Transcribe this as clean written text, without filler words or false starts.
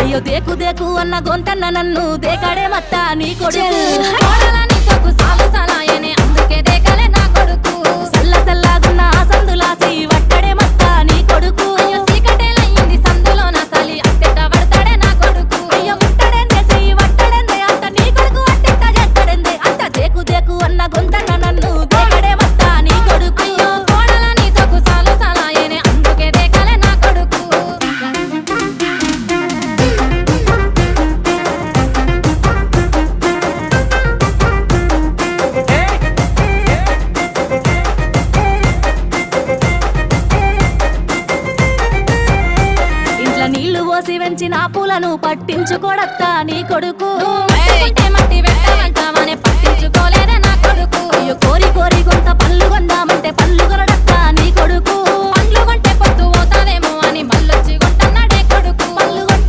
అయ్యో దేకు దేకు అన్న గొంతన్న నన్ను దేకాడే మత్త నీ కొడుకు కోడలని సొక్కు సాలు సలాయనే అందుకే దేకలే నా కొడుకు సల్ల సల్లాగున్న ఆ సందులాసి వట్టడే మత్త నీ కొడుకు అయ్యో సీకటేలయ్యింది సందులో నా సలి అట్టెట్ట పడతాడే నా కొడుకు అయ్యో ముట్టడెందే చెయ్యి వట్టడెందే అంత నీ కొడుకు అట్టెట్ట చేస్తాడెందే అంత దేకు దేకు అన్న గొంతన్న నన్ను దేకడే మత్త నీ కొడుకు అయ్యో కోడలని సొక్కు సాలు సలాయనే అందుకే దేకలే నా కొడుకు నీళ్లు పోసి వెంచిన పూలను పట్టించుకోడత్తా నీ కొడుకు మట్టి వెంటనే పట్టించుకోలేదే నా కొడుకు అయ్యో కోరి కోరి కొంత పళ్ళు కొందా